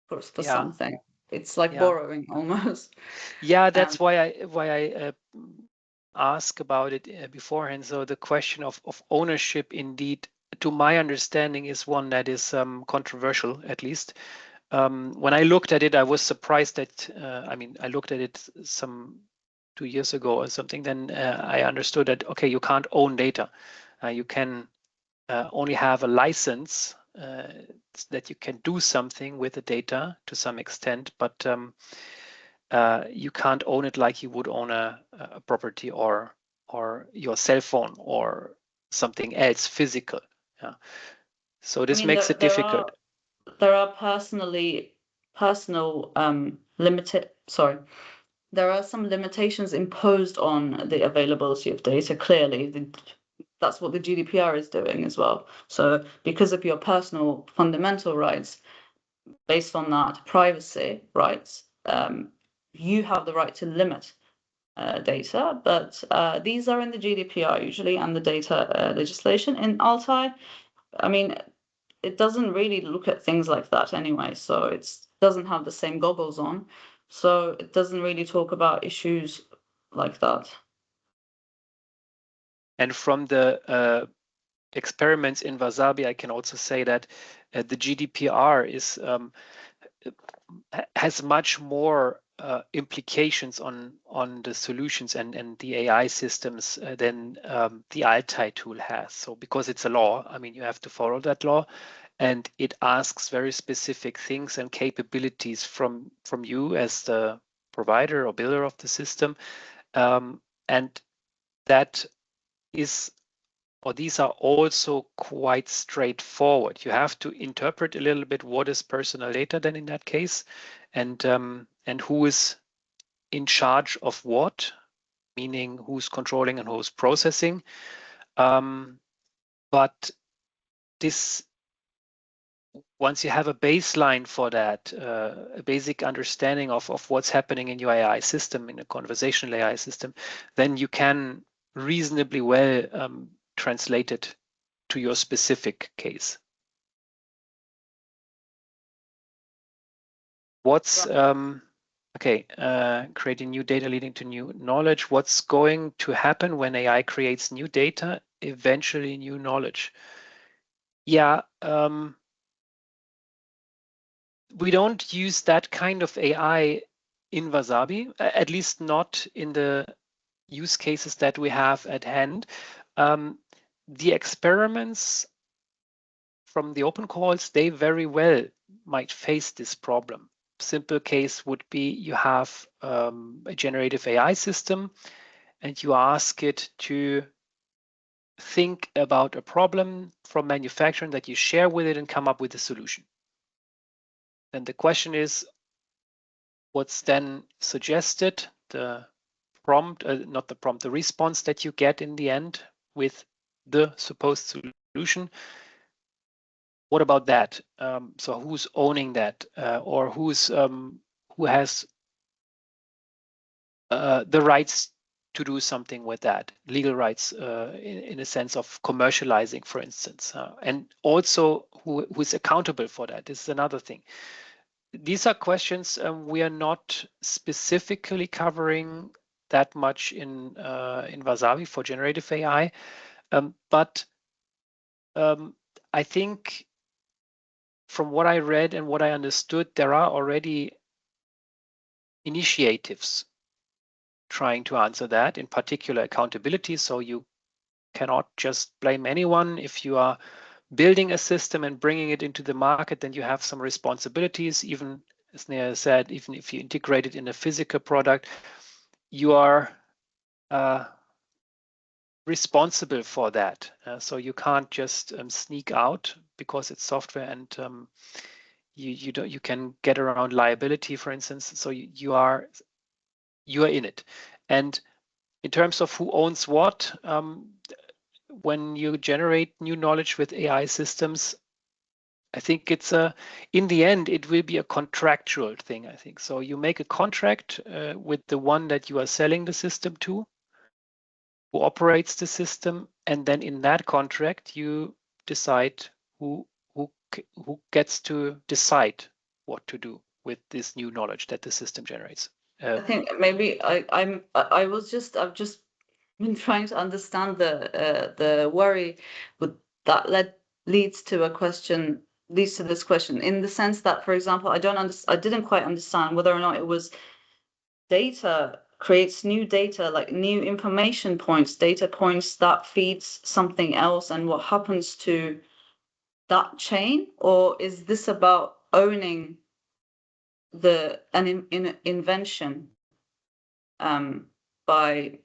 for something. It's like borrowing almost. Yeah, that's why I ask about it beforehand. So the question of ownership, indeed, to my understanding, is one that is controversial, at least. When I looked at it, I was surprised that, I mean, I looked at it some 2 years ago or something, then I understood that, okay, you can't own data. You can only have a license that you can do something with the data to some extent, but you can't own it like you would own a property or your cell phone or something else physical. Yeah. So this makes it difficult. There are there are some limitations imposed on the availability of data. Clearly, that's what the GDPR is doing as well. So because of your personal fundamental rights, based on that privacy rights, you have the right to limit data, but these are in the GDPR usually and the data legislation. In Altai, I mean, it doesn't really look at things like that anyway, so it doesn't have the same goggles on, so it doesn't really talk about issues like that. And from the experiments in Wasabi, I can also say that the GDPR is has much more implications on the solutions and the AI systems than the Altai tool has. So because it's a law, I mean, you have to follow that law, and it asks very specific things and capabilities from you as the provider or builder of the system, and that is, or these are also quite straightforward. You have to interpret a little bit what is personal data then in that case, and who is in charge of what, meaning who's controlling and who's processing. But this, once you have a baseline for that, a basic understanding of what's happening in your AI system, in a conversational AI system, then you can reasonably well translate it to your specific case. What's creating new data leading to new knowledge. What's going to happen when AI creates new data? Eventually new knowledge. Yeah, we don't use that kind of AI in Wasabi, at least not in the use cases that we have at hand. The experiments from the open calls, they very well might face this problem. Simple case would be you have a generative AI system and you ask it to think about a problem from manufacturing that you share with it and come up with a solution. Then the question is, what's then suggested? The prompt, not the prompt, the response that you get in the end with the supposed solution. What about that? So who's owning that, or who has the rights to do something with that, legal rights in a sense of commercializing, for instance, and also who is accountable for that? This is another thing. These are questions we are not specifically covering that much in Wasabi for generative AI, but I think from what I read and what I understood, there are already initiatives trying to answer that, in particular accountability. So you cannot just blame anyone. If you are building a system and bringing it into the market, then you have some responsibilities. Even as Nea said, even if you integrate it in a physical product, you are responsible for that. So you can't just sneak out because it's software, and you can get around liability, for instance. So you are in it. And in terms of who owns what, when you generate new knowledge with AI systems, I think it's in the end, it will be a contractual thing, I think. So you make a contract with the one that you are selling the system to, who operates the system, and then in that contract, you decide who gets to decide what to do with this new knowledge that the system generates. I think maybe I've just been trying to understand the worry with that leads to this question, in the sense that, for example, I didn't quite understand whether or not it was data creates new data, like new information points, data points that feeds something else, and what happens to that chain, or is this about owning an invention by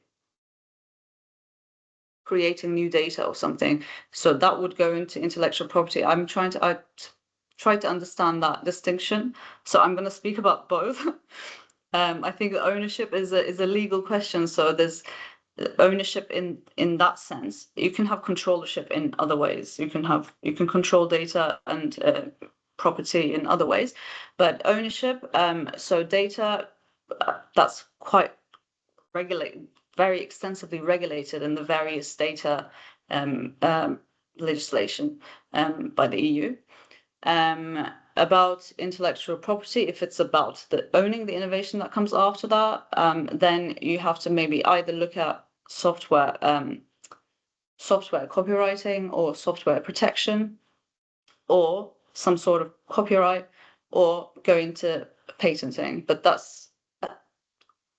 creating new data or something? So that would go into intellectual property. I try to understand that distinction. So I'm going to speak about both. I think that ownership is a legal question. So there's ownership in that sense. You can have controllership in other ways. You can control data and property in other ways, but ownership. So data, that's quite regulated, very extensively regulated in the various data legislation by the EU. About intellectual property, if it's about owning the innovation that comes after that, then you have to maybe either look at software copywriting or software protection, or some sort of copyright, or go into patenting. But that's a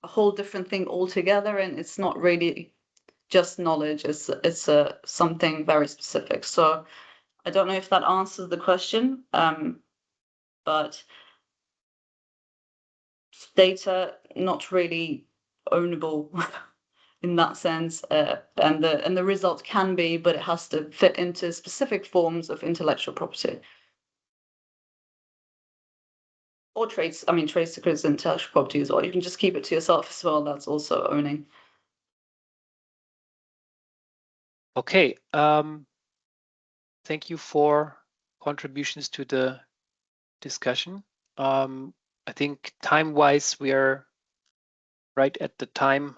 whole different thing altogether, and it's not really just knowledge. It's something very specific. So I don't know if that answers the question, but data not really ownable in that sense, and the result can be, but it has to fit into specific forms of intellectual property. Or trade secrets, intellectual property as well. You can just keep it to yourself as well. That's also owning. Okay. Thank you for contributions to the discussion. I think time-wise, we are right at the time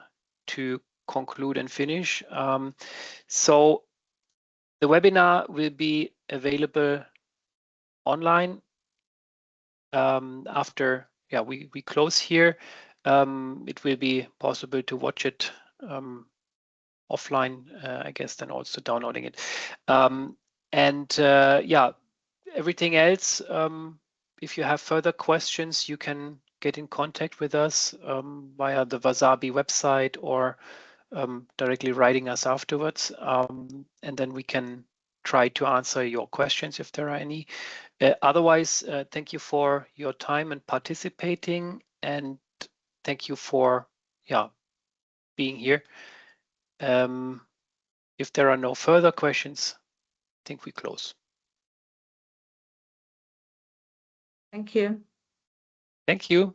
to conclude and finish. So the webinar will be available online after we close here. It will be possible to watch it offline, I guess, then also downloading it. Everything else, if you have further questions, you can get in contact with us via the Wasabi website, or directly writing us afterwards, and then we can try to answer your questions if there are any. Otherwise, thank you for your time and participating, and thank you for being here. If there are no further questions, I think we close. Thank you. Thank you.